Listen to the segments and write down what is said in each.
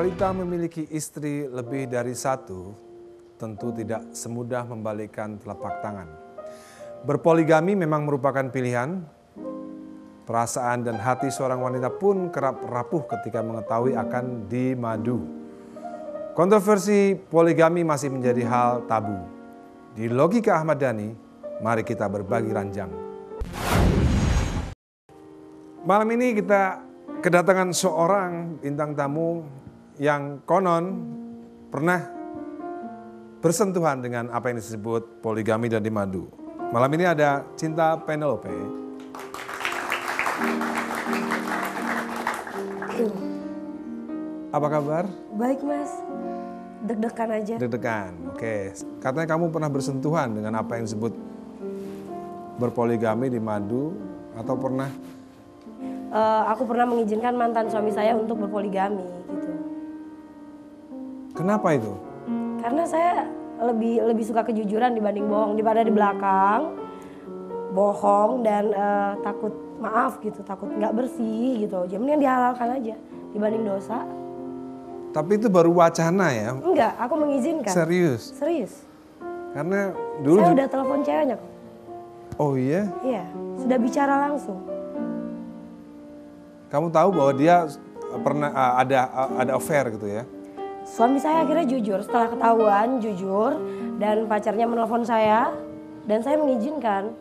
Realita memiliki istri lebih dari satu tentu tidak semudah membalikkan telapak tangan. Berpoligami memang merupakan pilihan. Perasaan dan hati seorang wanita pun kerap rapuh ketika mengetahui akan dimadu. Kontroversi poligami masih menjadi hal tabu. Di Logika Ahmad Dhani, mari kita berbagi ranjang. Malam ini kita kedatangan seorang bintang tamu yang konon pernah bersentuhan dengan apa yang disebut poligami dan dimadu. Malam ini ada Cinta Penelope. Apa kabar? Baik mas, deg-degan aja. Deg-degan, oke. Katanya kamu pernah bersentuhan dengan apa yang disebut berpoligami, dimadu, atau pernah? Aku pernah mengizinkan mantan suami saya untuk berpoligami gitu. Kenapa itu? Karena saya lebih suka kejujuran dibanding bohong, daripada di belakang bohong dan takut maaf gitu, takut nggak bersih gitu. Jadi mending dihalalkan aja dibanding dosa. Tapi itu baru wacana ya? Enggak, aku mengizinkan. Serius? Serius. Karena dulu... Saya udah telepon ceweknya kok. Oh iya? Iya, sudah bicara langsung. Kamu tahu bahwa dia pernah ada affair gitu ya? Suami saya akhirnya jujur, setelah ketahuan jujur dan pacarnya menelpon saya dan saya mengizinkan.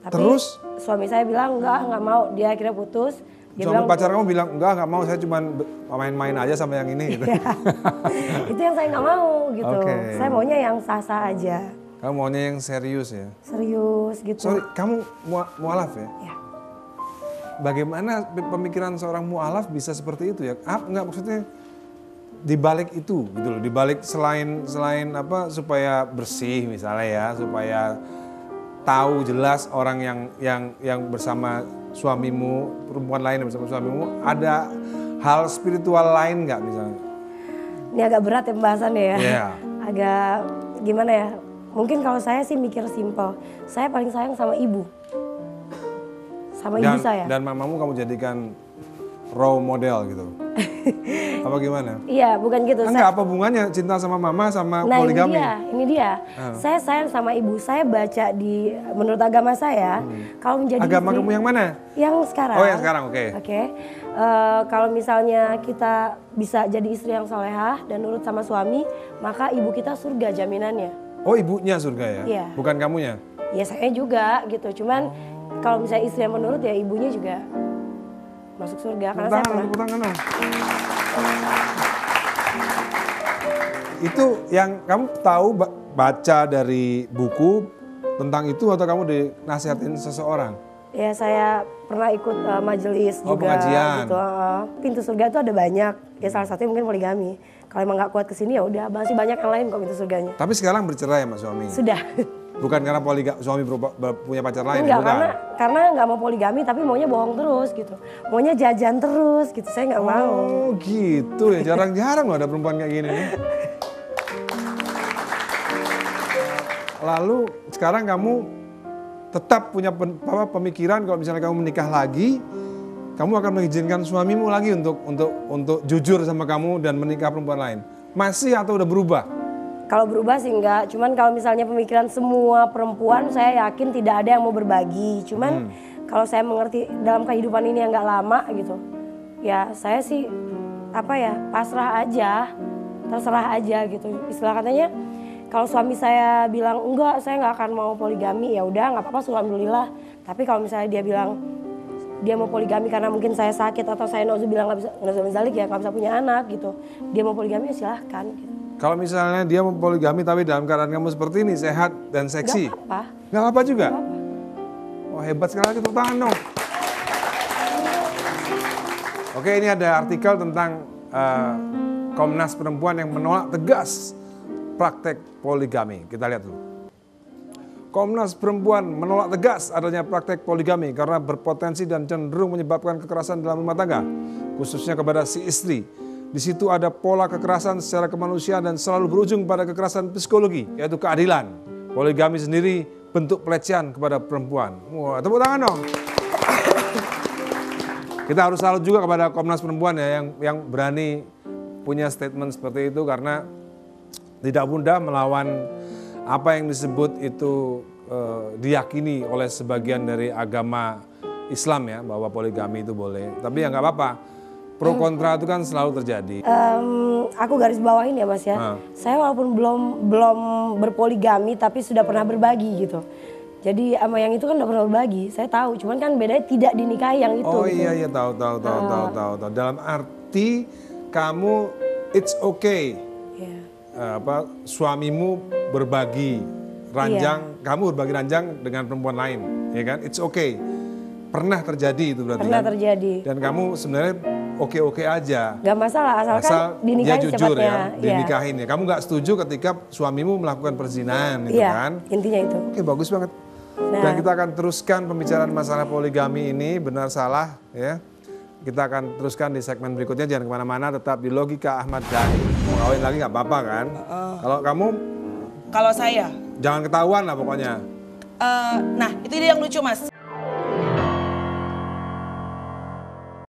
Tapi terus? Suami saya bilang enggak mau, dia akhirnya putus. Dia suami bilang, pacar kamu bilang enggak mau, saya cuma main-main aja sama yang ini gitu. Itu yang saya nggak mau gitu. Okay. Saya maunya yang sah-sah aja. Kamu maunya yang serius ya? Serius gitu. Sorry, kamu mualaf ya? Ya. Bagaimana pemikiran seorang mualaf bisa seperti itu ya? Enggak, maksudnya dibalik itu gitu loh, dibalik selain apa supaya bersih misalnya ya, supaya tahu jelas orang yang bersama suamimu, perempuan lain yang bersama suamimu, ada hal spiritual lain nggak misalnya? Ini agak berat ya pembahasannya ya. Yeah. Agak gimana ya? Mungkin kalau saya sih mikir simpel. Saya paling sayang sama ibu. Sama ibu saya. Dan mamamu kamu jadikan role model gitu? Apa gimana? Iya, bukan gitu. Enggak, apa hubungannya cinta sama mama sama poligami? Ini dia. Saya sayang sama ibu. Saya baca di menurut agama saya, kalau menjadi agama istri, kamu yang mana? Yang sekarang. Oh, yang sekarang, oke. Oke. Kalau misalnya kita bisa jadi istri yang solehah dan nurut sama suami, maka ibu kita surga jaminannya. Oh, ibunya surga ya? Iya. Bukan kamunya? Ya saya juga gitu. Cuman kalau misalnya istri yang menurut ya ibunya juga masuk surga. Karena saya pernah. Itu yang kamu tahu baca dari buku tentang itu atau kamu dinasihatin seseorang? Ya saya pernah ikut majelis juga. Pengajian. Gitu. Pintu surga itu ada banyak. Ya salah satunya mungkin poligami. Kalau emang nggak kuat kesini ya udah, masih banyak yang lain kok pintu surganya. Tapi sekarang bercerai sama suami? Sudah. Bukan karena suami punya pacar lain? Enggak, bukan? karena nggak mau poligami tapi maunya bohong terus gitu. Maunya jajan terus gitu, saya nggak mau. Oh gitu ya, jarang-jarang loh ada perempuan kayak gini nih. Lalu sekarang kamu tetap punya pemikiran kalau misalnya kamu menikah lagi, kamu akan mengizinkan suamimu lagi untuk jujur sama kamu dan menikah perempuan lain. Masih atau udah berubah? Kalau berubah sih enggak, cuman kalau misalnya pemikiran semua perempuan saya yakin tidak ada yang mau berbagi. Cuman kalau saya mengerti dalam kehidupan ini yang enggak lama gitu, ya saya sih pasrah aja, terserah aja gitu. Istilah katanya kalau suami saya bilang enggak, saya nggak akan mau poligami, ya udah nggak apa-apa, alhamdulillah. Tapi kalau misalnya dia bilang dia mau poligami karena mungkin saya sakit atau saya bilang nggak bisa punya anak gitu, dia mau poligami ya silahkan. Gitu. Kalau misalnya dia mau poligami tapi dalam keadaan kamu seperti ini, sehat dan seksi? Gak apa-apa. Gak apa-apa juga? Gak apa-apa. Oh hebat sekali, tepuk tangan dong. Oke, ini ada artikel tentang Komnas Perempuan yang menolak tegas praktek poligami. Kita lihat dulu. Komnas Perempuan menolak tegas adanya praktek poligami karena berpotensi dan cenderung menyebabkan kekerasan dalam rumah tangga, khususnya kepada si istri. Di situ ada pola kekerasan secara kemanusiaan dan selalu berujung pada kekerasan psikologi, yaitu keadilan. Poligami sendiri bentuk pelecehan kepada perempuan. Wah, tepuk tangan dong. Kita harus salut juga kepada Komnas Perempuan ya yang berani punya statement seperti itu karena tidak mudah melawan apa yang disebut itu diyakini oleh sebagian dari agama Islam ya, bahwa poligami itu boleh. Tapi ya nggak apa-apa, pro kontra itu kan selalu terjadi. Aku garis bawahin ya Mas ya, saya walaupun belum berpoligami tapi sudah pernah berbagi gitu. Jadi sama yang itu kan udah pernah berbagi, saya tahu. Cuman kan bedanya tidak dinikahi yang itu. Oh gitu. iya tahu. Dalam arti kamu it's okay. Suamimu berbagi ranjang, kamu berbagi ranjang dengan perempuan lain, ya kan? It's okay. Pernah terjadi itu berarti. Pernah kan? terjadi. Dan kamu sebenarnya oke aja. Gak masalah, asalkan dinikahin dia jujur cepatnya. Ya, dinikahin ya. Kamu gak setuju ketika suamimu melakukan perzinahan gitu kan? Intinya itu. Oke, bagus banget. Nah. Dan kita akan teruskan pembicaraan masalah poligami ini, benar salah ya. Kita akan teruskan di segmen berikutnya, jangan kemana-mana, tetap di Logika Ahmad Dhani. Mau kawin lagi nggak apa-apa kan? Kalau kamu? Kalau saya? Jangan ketahuan lah pokoknya. Nah itu dia yang lucu Mas.